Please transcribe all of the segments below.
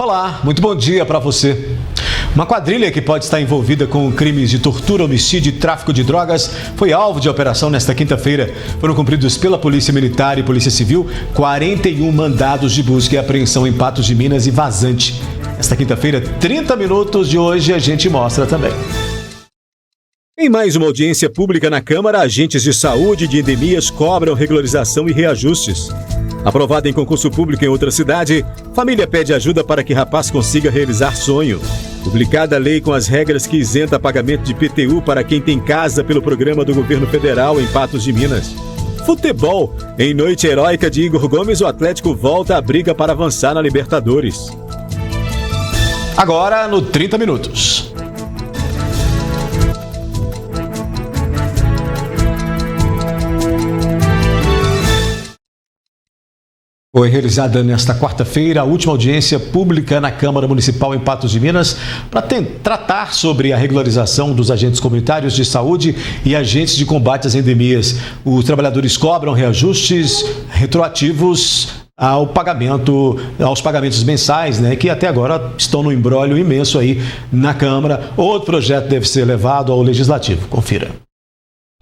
Olá, muito bom dia para você. Uma quadrilha que pode estar envolvida com crimes de tortura, homicídio e tráfico de drogas foi alvo de operação nesta quinta-feira. Foram cumpridos pela Polícia Militar e Polícia Civil 41 mandados de busca e apreensão em Patos de Minas e Vazante. Esta quinta-feira, 30 minutos de hoje, a gente mostra também. Em mais uma audiência pública na Câmara, agentes de saúde e de endemias cobram regularização e reajustes. Aprovada em concurso público em outra cidade, família pede ajuda para que rapaz consiga realizar sonho. Publicada a lei com as regras que isenta pagamento de IPTU para quem tem casa pelo programa do governo federal em Patos de Minas. Futebol. Em noite heróica de Igor Gomes, o Atlético volta à briga para avançar na Libertadores. Agora no 30 minutos. Foi realizada nesta quarta-feira a última audiência pública na Câmara Municipal em Patos de Minas para tratar sobre a regularização dos agentes comunitários de saúde e agentes de combate às endemias. Os trabalhadores cobram reajustes retroativos aos pagamentos mensais, que até agora estão no imbróglio imenso aí na Câmara. Outro projeto deve ser levado ao Legislativo. Confira.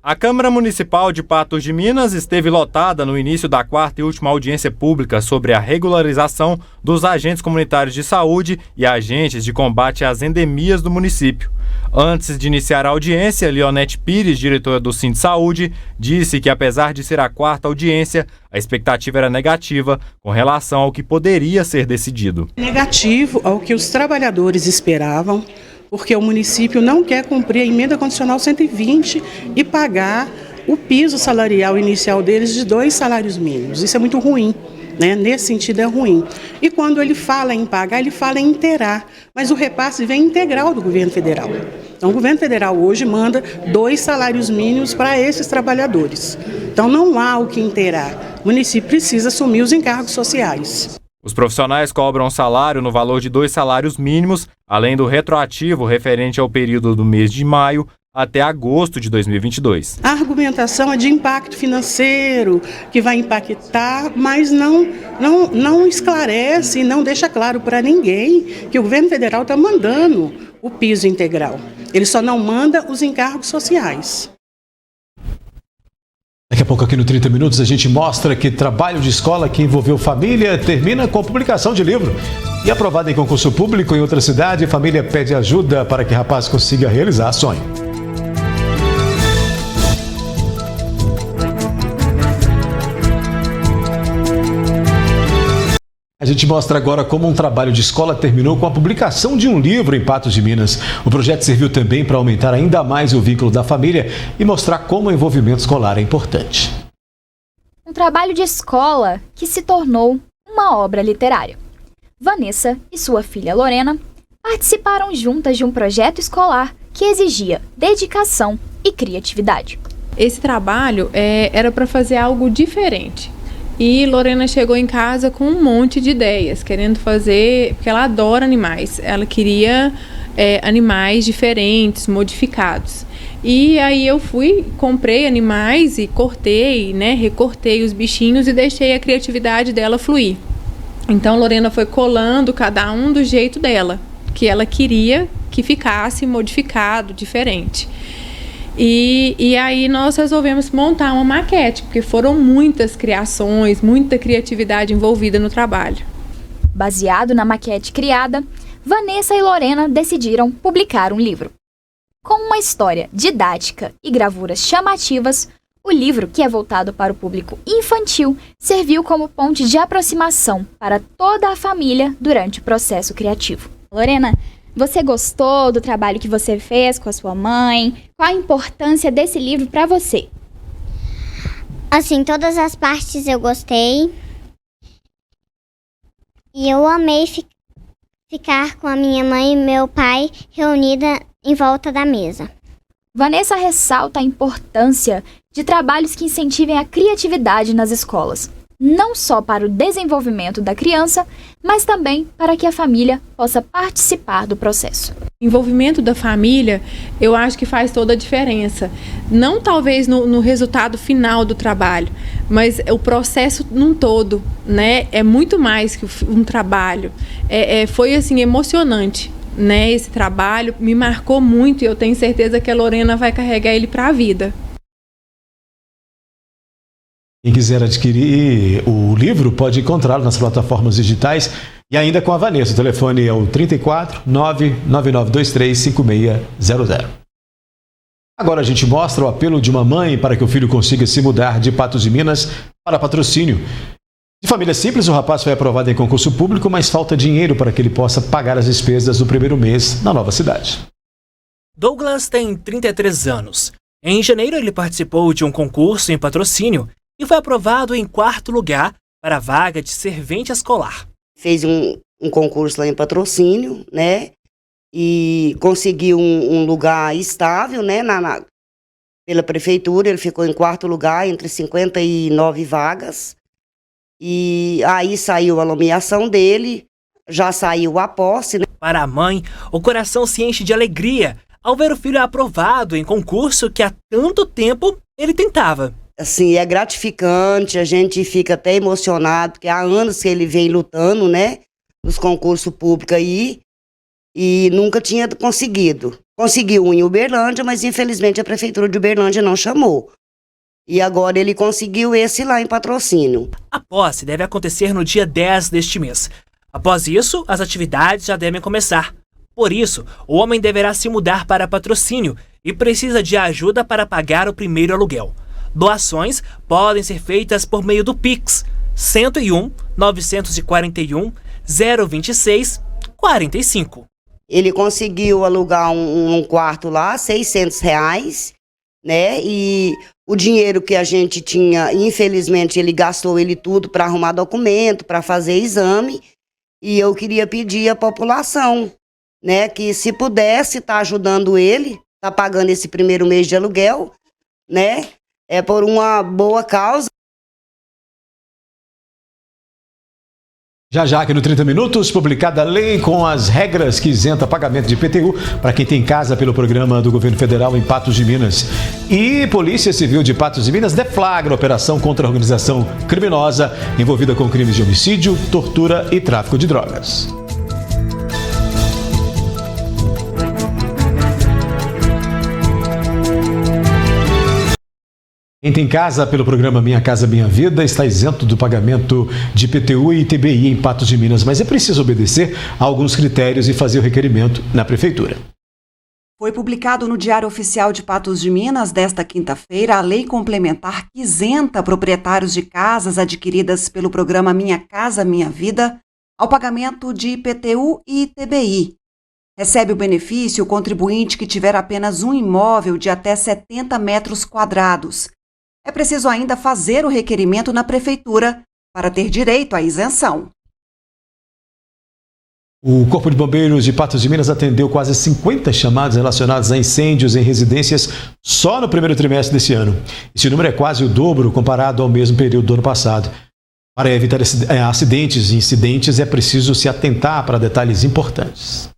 A Câmara Municipal de Patos de Minas esteve lotada no início da quarta e última audiência pública sobre a regularização dos agentes comunitários de saúde e agentes de combate às endemias do município. Antes de iniciar a audiência, Leonete Pires, diretora do Sindsaúde, disse que apesar de ser a quarta audiência, a expectativa era negativa com relação ao que poderia ser decidido. Negativo ao que os trabalhadores esperavam, porque o município não quer cumprir a emenda condicional 120 e pagar o piso salarial inicial deles de 2 salários mínimos. Isso é muito ruim, Nesse sentido é ruim. E quando ele fala em pagar, ele fala em inteirar, mas o repasse vem integral do governo federal. Então o governo federal hoje manda 2 salários mínimos para esses trabalhadores. Então não há o que inteirar. O município precisa assumir os encargos sociais. Os profissionais cobram salário no valor de 2 salários mínimos, além do retroativo referente ao período do mês de maio até agosto de 2022. A argumentação é de impacto financeiro, que vai impactar, mas não esclarece e não deixa claro para ninguém que o governo federal está mandando o piso integral. Ele só não manda os encargos sociais. Daqui a pouco aqui no 30 Minutos a gente mostra que trabalho de escola que envolveu família termina com publicação de livro. E aprovado em concurso público em outra cidade, família pede ajuda para que rapaz consiga realizar sonho. A gente mostra agora como um trabalho de escola terminou com a publicação de um livro em Patos de Minas. O projeto serviu também para aumentar ainda mais o vínculo da família e mostrar como o envolvimento escolar é importante. Um trabalho de escola que se tornou uma obra literária. Vanessa e sua filha Lorena participaram juntas de um projeto escolar que exigia dedicação e criatividade. Esse trabalho era para fazer algo diferente. E Lorena chegou em casa com um monte de ideias, querendo fazer, porque ela adora animais. Ela queria animais diferentes, modificados. E aí eu comprei animais e cortei, recortei os bichinhos e deixei a criatividade dela fluir. Então Lorena foi colando cada um do jeito dela, que ela queria que ficasse modificado, diferente. E aí nós resolvemos montar uma maquete, porque foram muitas criações, muita criatividade envolvida no trabalho. Baseado na maquete criada, Vanessa e Lorena decidiram publicar um livro. Com uma história didática e gravuras chamativas, o livro, que é voltado para o público infantil, serviu como ponte de aproximação para toda a família durante o processo criativo. Lorena, você gostou do trabalho que você fez com a sua mãe? Qual a importância desse livro para você? Assim, todas as partes eu gostei. E eu amei ficar com a minha mãe e meu pai reunida em volta da mesa. Vanessa ressalta a importância de trabalhos que incentivem a criatividade nas escolas. não só para o desenvolvimento da criança, mas também para que a família possa participar do processo. O envolvimento da família, eu acho que faz toda a diferença. Não talvez no resultado final do trabalho, mas o processo num todo, né? É muito mais que um trabalho. Foi assim, emocionante, né? Esse trabalho me marcou muito e eu tenho certeza que a Lorena vai carregar ele para a vida. Quem quiser adquirir o livro pode encontrá-lo nas plataformas digitais e ainda com a Vanessa. O telefone é o 34 99923 5600. Agora a gente mostra o apelo de uma mãe para que o filho consiga se mudar de Patos de Minas para Patrocínio. De família simples, o rapaz foi aprovado em concurso público, mas falta dinheiro para que ele possa pagar as despesas do primeiro mês na nova cidade. Douglas tem 33 anos. Em janeiro, ele participou de um concurso em Patrocínio e foi aprovado em 4º lugar para a vaga de servente escolar. Fez um concurso lá em Patrocínio, né? E conseguiu um lugar estável, né? Pela prefeitura, ele ficou em 4º lugar, entre 59 vagas. E aí saiu a nomeação dele, já saiu a posse, né? Para a mãe, o coração se enche de alegria ao ver o filho aprovado em concurso que há tanto tempo ele tentava. Assim, é gratificante, a gente fica até emocionado, porque há anos que ele vem lutando, né, nos concursos públicos aí, e nunca tinha conseguido. Conseguiu um em Uberlândia, mas infelizmente a prefeitura de Uberlândia não chamou. E agora ele conseguiu esse lá em Patrocínio. A posse deve acontecer no dia 10 deste mês. Após isso, as atividades já devem começar. Por isso, o homem deverá se mudar para Patrocínio e precisa de ajuda para pagar o primeiro aluguel. Doações podem ser feitas por meio do Pix 101 941 026 45. Ele conseguiu alugar um quarto lá, R$600, né? E o dinheiro que a gente tinha, infelizmente, ele gastou ele tudo para arrumar documento, para fazer exame. E eu queria pedir à população, né, que se pudesse estar ajudando ele, tá pagando esse primeiro mês de aluguel, né? É por uma boa causa. Já aqui no 30 Minutos, publicada a lei com as regras que isenta pagamento de IPTU para quem tem casa pelo programa do governo federal em Patos de Minas. E Polícia Civil de Patos de Minas deflagra a operação contra a organização criminosa envolvida com crimes de homicídio, tortura e tráfico de drogas. Quem tem casa pelo programa Minha Casa Minha Vida está isento do pagamento de IPTU e ITBI em Patos de Minas, mas é preciso obedecer a alguns critérios e fazer o requerimento na Prefeitura. Foi publicado no Diário Oficial de Patos de Minas desta quinta-feira a lei complementar que isenta proprietários de casas adquiridas pelo programa Minha Casa Minha Vida ao pagamento de IPTU e ITBI. Recebe o benefício o contribuinte que tiver apenas um imóvel de até 70 metros quadrados. É preciso ainda fazer o requerimento na Prefeitura para ter direito à isenção. O Corpo de Bombeiros de Patos de Minas atendeu quase 50 chamadas relacionadas a incêndios em residências só no primeiro trimestre desse ano. Esse número é quase o dobro comparado ao mesmo período do ano passado. Para evitar acidentes e incidentes, é preciso se atentar para detalhes importantes.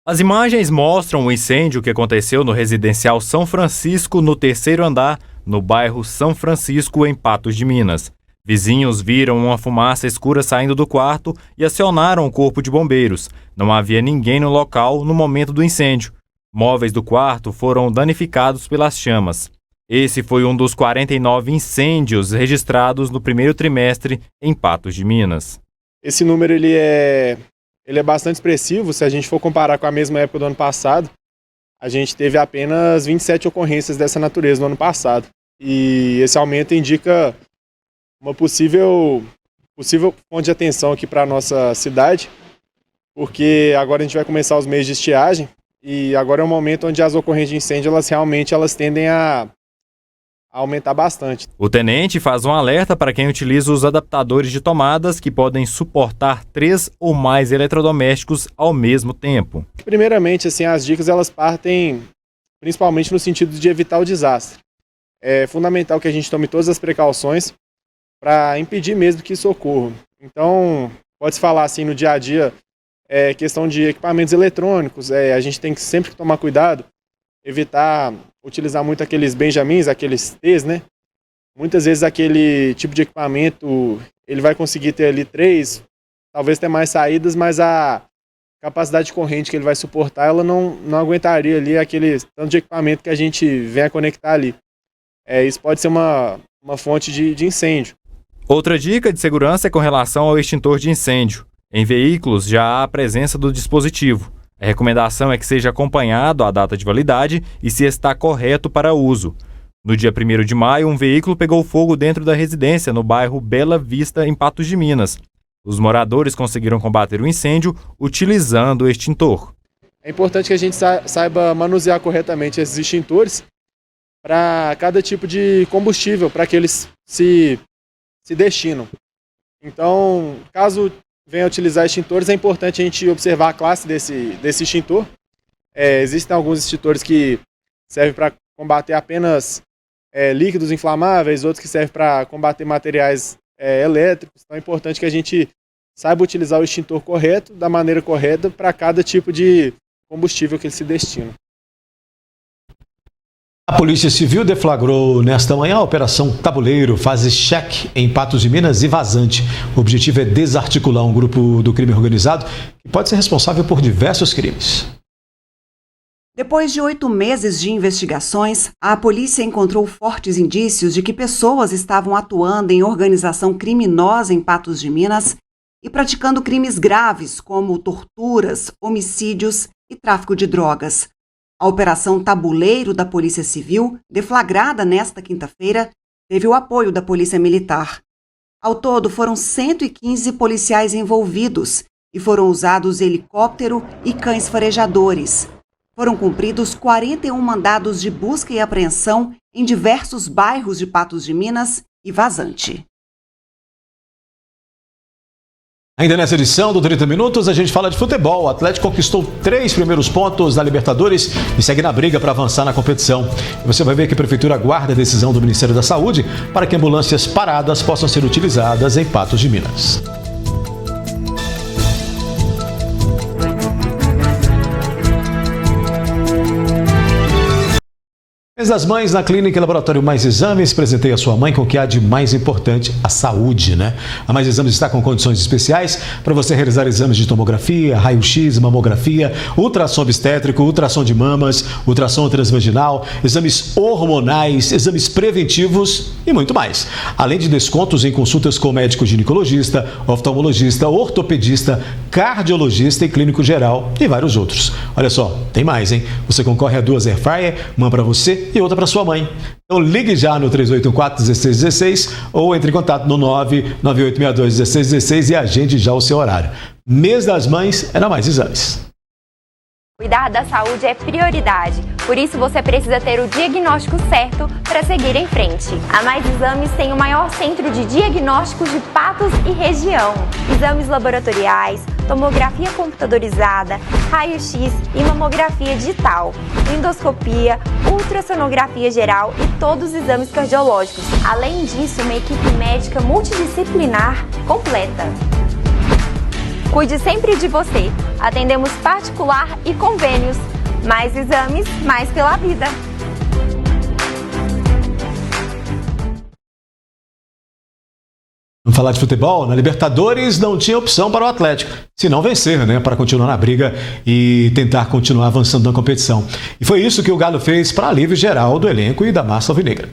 As imagens mostram o incêndio que aconteceu no residencial São Francisco, no 3º andar, no bairro São Francisco, em Patos de Minas. Vizinhos viram uma fumaça escura saindo do quarto e acionaram o corpo de bombeiros. Não havia ninguém no local no momento do incêndio. Móveis do quarto foram danificados pelas chamas. Esse foi um dos 49 incêndios registrados no primeiro trimestre em Patos de Minas. Esse número ele é bastante expressivo. Se a gente for comparar com a mesma época do ano passado, a gente teve apenas 27 ocorrências dessa natureza no ano passado. E esse aumento indica uma possível fonte de atenção aqui para a nossa cidade, porque agora a gente vai começar os meses de estiagem e agora é um momento onde as ocorrências de incêndio elas tendem a aumentar bastante. O tenente faz um alerta para quem utiliza os adaptadores de tomadas que podem suportar 3 ou mais eletrodomésticos ao mesmo tempo. Primeiramente, assim, as dicas elas partem principalmente no sentido de evitar o desastre. É fundamental que a gente tome todas as precauções para impedir mesmo que isso ocorra. Então, pode-se falar assim no dia a dia, questão de equipamentos eletrônicos, a gente tem que sempre tomar cuidado, evitar utilizar muito aqueles benjamins, aqueles T's, né? Muitas vezes aquele tipo de equipamento, ele vai conseguir ter ali 3, talvez ter mais saídas, mas a capacidade de corrente que ele vai suportar, ela não aguentaria ali aquele tanto de equipamento que a gente vem a conectar ali. Isso pode ser uma fonte de incêndio. Outra dica de segurança é com relação ao extintor de incêndio. Em veículos já há a presença do dispositivo. A recomendação é que seja acompanhado a data de validade e se está correto para uso. No dia 1º de maio, um veículo pegou fogo dentro da residência no bairro Bela Vista, em Patos de Minas. Os moradores conseguiram combater o incêndio utilizando o extintor. É importante que a gente saiba manusear corretamente esses extintores para cada tipo de combustível, para que eles se destinam. Então, caso venha utilizar extintores, é importante a gente observar a classe desse extintor. Existem alguns extintores que servem para combater apenas líquidos inflamáveis, outros que servem para combater materiais elétricos. Então é importante que a gente saiba utilizar o extintor correto, da maneira correta, para cada tipo de combustível que ele se destina. A Polícia Civil deflagrou nesta manhã a Operação Tabuleiro, fase cheque em Patos de Minas e Vazante. O objetivo é desarticular um grupo do crime organizado que pode ser responsável por diversos crimes. Depois de 8 meses de investigações, a polícia encontrou fortes indícios de que pessoas estavam atuando em organização criminosa em Patos de Minas e praticando crimes graves como torturas, homicídios e tráfico de drogas. A Operação Tabuleiro da Polícia Civil, deflagrada nesta quinta-feira, teve o apoio da Polícia Militar. Ao todo, foram 115 policiais envolvidos e foram usados helicóptero e cães farejadores. Foram cumpridos 41 mandados de busca e apreensão em diversos bairros de Patos de Minas e Vazante. Ainda nessa edição do 30 Minutos, a gente fala de futebol. O Atlético conquistou 3 primeiros pontos da Libertadores e segue na briga para avançar na competição. E você vai ver que a Prefeitura aguarda a decisão do Ministério da Saúde para que ambulâncias paradas possam ser utilizadas em Patos de Minas. Mês das Mães, na Clínica e Laboratório Mais Exames, presentei a sua mãe com o que há de mais importante, a saúde, né? A Mais Exames está com condições especiais para você realizar exames de tomografia, raio-x, mamografia, ultrassom obstétrico, ultrassom de mamas, ultrassom transvaginal, exames hormonais, exames preventivos e muito mais. Além de descontos em consultas com médico ginecologista, oftalmologista, ortopedista, cardiologista e clínico geral e vários outros. Olha só, tem mais, hein? Você concorre a 2 air fryer, uma para você e outra para sua mãe. Então ligue já no 3814-1616 ou entre em contato no 99862-1616 e agende já o seu horário. Mês das Mães é na Mais Exames. Cuidar da saúde é prioridade, por isso você precisa ter o diagnóstico certo para seguir em frente. A Mais Exames tem o maior centro de diagnósticos de Patos e região. Exames laboratoriais, tomografia computadorizada, raio-x e mamografia digital, endoscopia, ultrassonografia geral e todos os exames cardiológicos. Além disso, uma equipe médica multidisciplinar completa. Cuide sempre de você. Atendemos particular e convênios. Mais exames, mais pela vida. Vamos falar de futebol? Na Libertadores não tinha opção para o Atlético, se não vencer, né? Para continuar na briga e tentar continuar avançando na competição. E foi isso que o Galo fez para alívio geral do elenco e da massa alvinegra.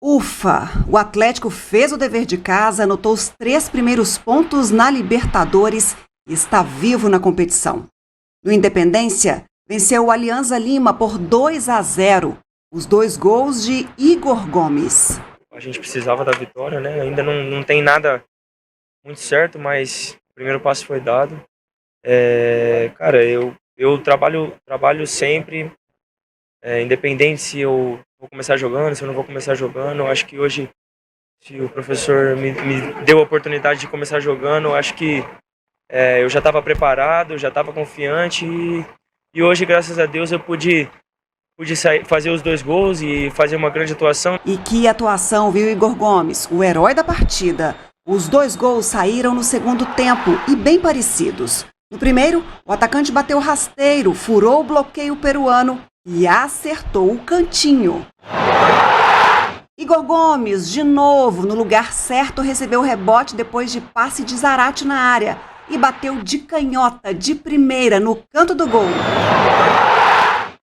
Ufa! O Atlético fez o dever de casa, anotou os 3 primeiros pontos na Libertadores e está vivo na competição. No Independência, venceu o Alianza Lima por 2-0. Os 2 gols de Igor Gomes. A gente precisava da vitória, né? Ainda não tem nada muito certo, mas o primeiro passo foi dado. Cara, eu trabalho sempre, independente se eu vou começar jogando, se eu não vou começar jogando. Eu acho que hoje, se o professor me deu a oportunidade de começar jogando, eu acho que eu já estava preparado, já estava confiante e hoje, graças a Deus, eu pude pude fazer os 2 gols e fazer uma grande atuação. E que atuação, viu, Igor Gomes, o herói da partida. Os 2 gols saíram no segundo tempo e bem parecidos. No primeiro, o atacante bateu rasteiro, furou o bloqueio peruano e acertou o cantinho. Igor Gomes, de novo, no lugar certo, recebeu o rebote depois de passe de Zarate na área e bateu de canhota, de primeira, no canto do gol.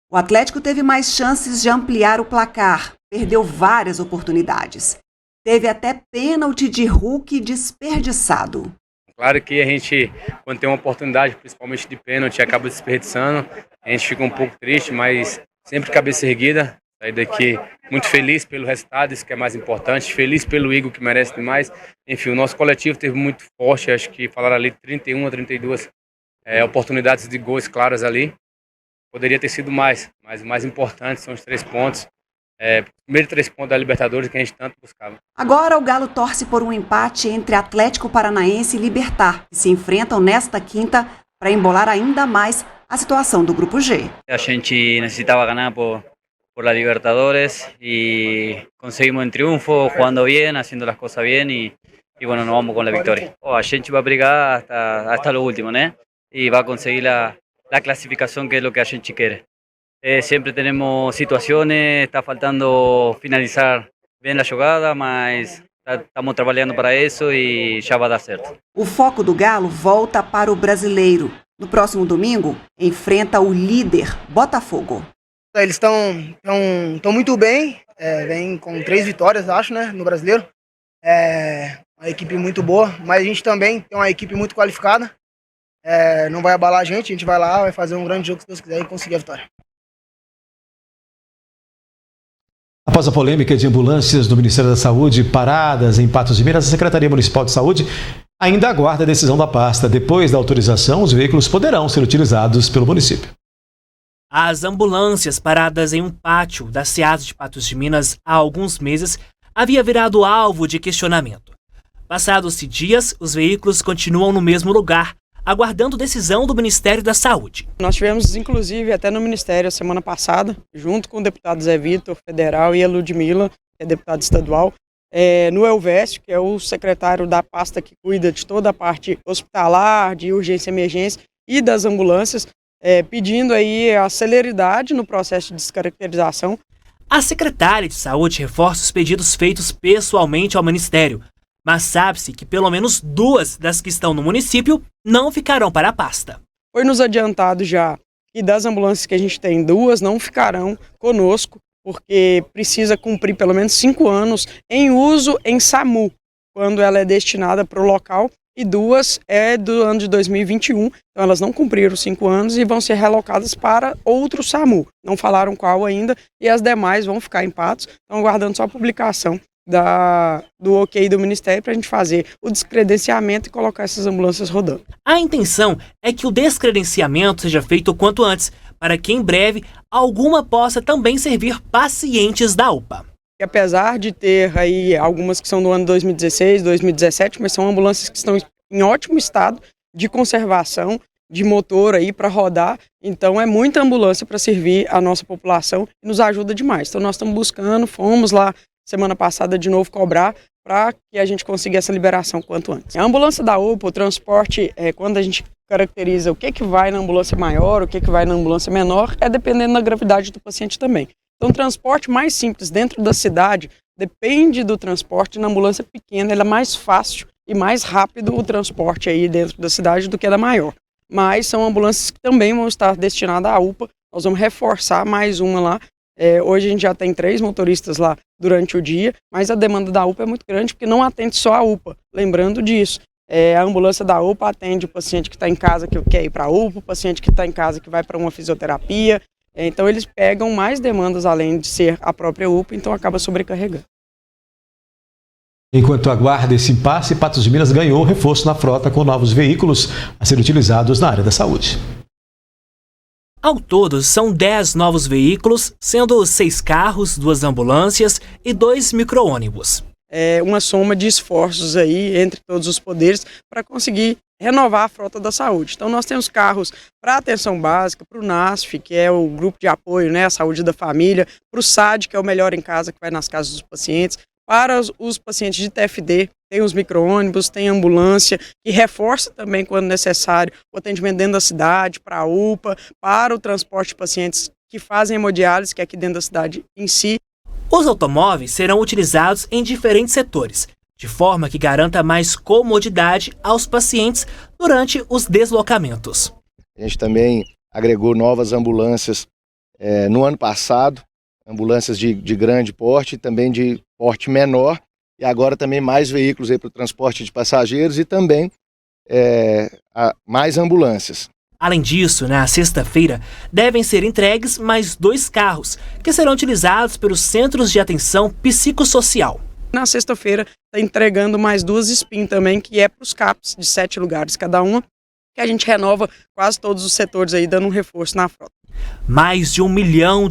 O Atlético teve mais chances de ampliar o placar, perdeu várias oportunidades. Teve até pênalti de Hulk desperdiçado. Claro que a gente, quando tem uma oportunidade, principalmente de pênalti, acaba desperdiçando. A gente fica um pouco triste, mas sempre cabeça erguida. Sair daqui muito feliz pelo resultado, isso que é mais importante. Feliz pelo Igor, que merece demais. Enfim, o nosso coletivo teve muito forte, acho que falaram ali 31 a 32 oportunidades de gols claras ali. Poderia ter sido mais, mas o mais importante são os 3 pontos. Primeiro 3 pontos da Libertadores que a gente tanto buscava. Agora o Galo torce por um empate entre Atlético Paranaense e Libertad, que se enfrentam nesta quinta para embolar ainda mais a situação do Grupo G. A gente necessitava ganhar por la Libertadores y conseguimos un triunfo, jugando bien, haciendo las cosas bien y bueno, nos vamos con la victoria. A gente va a brigar hasta lo último, ¿no? Y va a conseguir la clasificación, que es lo que a gente quiere. Siempre tenemos situaciones, está faltando finalizar bien la jogada, mas estamos trabalhando para isso e já vai dar certo. O foco do Galo volta para o Brasileiro. No próximo domingo, enfrenta o líder Botafogo. Eles estão muito bem, vem com 3 vitórias, acho, né, no Brasileiro. Uma equipe muito boa, mas a gente também tem uma equipe muito qualificada. Não vai abalar a gente vai lá, vai fazer um grande jogo, se Deus quiser, e conseguir a vitória. Após a polêmica de ambulâncias do Ministério da Saúde paradas em Patos de Minas, a Secretaria Municipal de Saúde ainda aguarda a decisão da pasta. Depois da autorização, os veículos poderão ser utilizados pelo município. As ambulâncias paradas em um pátio da SEASA de Patos de Minas há alguns meses havia virado alvo de questionamento. Passados-se dias, os veículos continuam no mesmo lugar, aguardando decisão do Ministério da Saúde. Nós tivemos, inclusive, até no Ministério, semana passada, junto com o deputado Zé Vitor, federal, e a Ludmila, que é deputada estadual, no Elvésio, que é o secretário da pasta que cuida de toda a parte hospitalar, de urgência e emergência e das ambulâncias, pedindo aí a celeridade no processo de descaracterização. A secretária de Saúde reforça os pedidos feitos pessoalmente ao Ministério, mas sabe-se que pelo menos 2 das que estão no município não ficarão para a pasta. Foi nos adiantado já que das ambulâncias que a gente tem, 2 não ficarão conosco, porque precisa cumprir pelo menos 5 anos em uso em SAMU, quando ela é destinada para o local, e 2 é do ano de 2021, então elas não cumpriram 5 anos e vão ser relocadas para outro SAMU. Não falaram qual ainda, e as demais vão ficar em Patos, estão aguardando só a publicação do ok do Ministério para a gente fazer o descredenciamento e colocar essas ambulâncias rodando. A intenção é que o descredenciamento seja feito o quanto antes, para que em breve alguma possa também servir pacientes da UPA. E apesar de ter aí algumas que são do ano 2016, 2017, mas são ambulâncias que estão em ótimo estado de conservação, de motor aí para rodar, então é muita ambulância para servir a nossa população e nos ajuda demais. Então nós estamos buscando, fomos lá semana passada de novo cobrar para que a gente consiga essa liberação quanto antes. A ambulância da UPA, o transporte, quando a gente caracteriza o que vai na ambulância maior, o que vai na ambulância menor, dependendo da gravidade do paciente também. Então o transporte mais simples dentro da cidade depende do transporte. Na ambulância pequena ele é mais fácil e mais rápido o transporte aí dentro da cidade do que da maior. Mas são ambulâncias que também vão estar destinadas à UPA, nós vamos reforçar mais uma lá. Hoje a gente já tem 3 motoristas lá durante o dia, mas a demanda da UPA é muito grande porque não atende só a UPA. Lembrando disso, a ambulância da UPA atende o paciente que está em casa que quer ir para a UPA, o paciente que está em casa que vai para uma fisioterapia. Então eles pegam mais demandas além de ser a própria UPA, então acaba sobrecarregando. Enquanto aguarda esse impasse, Patos de Minas ganhou reforço na frota com novos veículos a serem utilizados na área da saúde. Ao todo, são 10 novos veículos, sendo 6 carros, 2 ambulâncias e 2 micro-ônibus. É uma soma de esforços aí entre todos os poderes para conseguir renovar a frota da saúde. Então nós temos carros para atenção básica, para o NASF, que é o grupo de apoio, né, à saúde da família, para o SAD, que é o Melhor em Casa, que vai nas casas dos pacientes, para os pacientes de TFD, tem os micro-ônibus, tem ambulância, que reforça também, quando necessário, o atendimento dentro da cidade, para a UPA, para o transporte de pacientes que fazem hemodiálise, que é aqui dentro da cidade em si. Os automóveis serão utilizados em diferentes setores, de forma que garanta mais comodidade aos pacientes durante os deslocamentos. A gente também agregou novas ambulâncias no ano passado, ambulâncias de grande porte e também de porte menor, e agora também mais veículos para o transporte de passageiros e também mais ambulâncias. Além disso, na sexta-feira, devem ser entregues mais 2 carros, que serão utilizados pelos Centros de Atenção Psicossocial. Na sexta-feira, está entregando mais 2 SPIN também, que é para os CAPs, de 7 lugares cada uma, que a gente renova quase todos os setores aí, dando um reforço na frota. Mais de R$1 milhão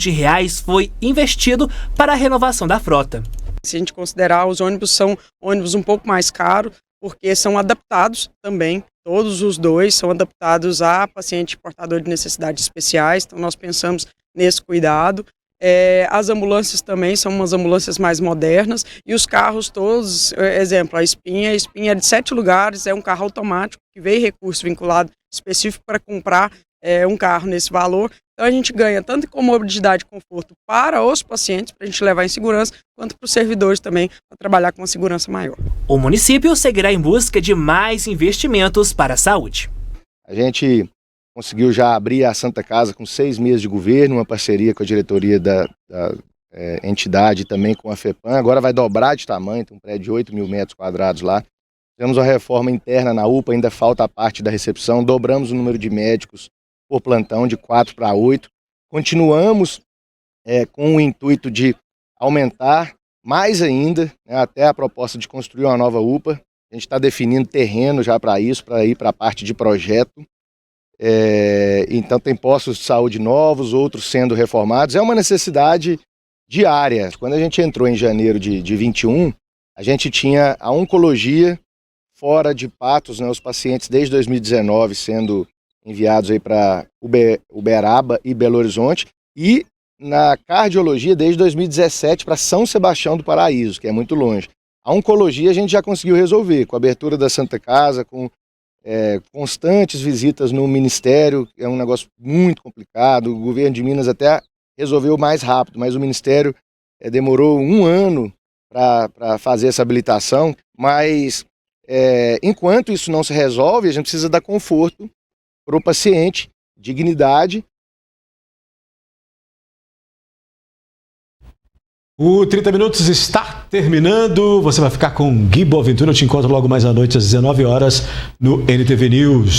foi investido para a renovação da frota. Se a gente considerar, os ônibus são ônibus um pouco mais caros, porque são adaptados também, todos os 2 são adaptados a paciente portador de necessidades especiais, então nós pensamos nesse cuidado. As ambulâncias também são umas ambulâncias mais modernas, e os carros todos, exemplo, a SPIN é de 7 lugares, é um carro automático que veio recurso vinculado específico para comprar um carro nesse valor. Então a gente ganha tanto em comodidade e conforto para os pacientes, para a gente levar em segurança, quanto para os servidores também, para trabalhar com uma segurança maior. O município seguirá em busca de mais investimentos para a saúde. A gente conseguiu já abrir a Santa Casa com 6 meses de governo, uma parceria com a diretoria da entidade e também com a FEPAM. Agora vai dobrar de tamanho, tem um prédio de 8 mil metros quadrados lá. Temos uma reforma interna na UPA, ainda falta a parte da recepção, dobramos o número de médicos por plantão de 4 para 8. Continuamos com o intuito de aumentar mais ainda, né, até a proposta de construir uma nova UPA. A gente está definindo terreno já para isso, para ir para a parte de projeto. Então tem postos de saúde novos, outros sendo reformados. É uma necessidade diária. Quando a gente entrou em janeiro de 21, a gente tinha a oncologia fora de Patos, né, os pacientes desde 2019 sendo enviados aí para Uberaba e Belo Horizonte, e na cardiologia desde 2017 para São Sebastião do Paraíso, que é muito longe. A oncologia a gente já conseguiu resolver, com a abertura da Santa Casa, com constantes visitas no Ministério, é um negócio muito complicado. O governo de Minas até resolveu mais rápido, mas o Ministério demorou 1 ano para fazer essa habilitação, mas enquanto isso não se resolve, a gente precisa dar conforto para o paciente, dignidade. O 30 Minutos está terminando. Você vai ficar com Gui Boaventura. Eu te encontro logo mais à noite às 19 horas no NTV News.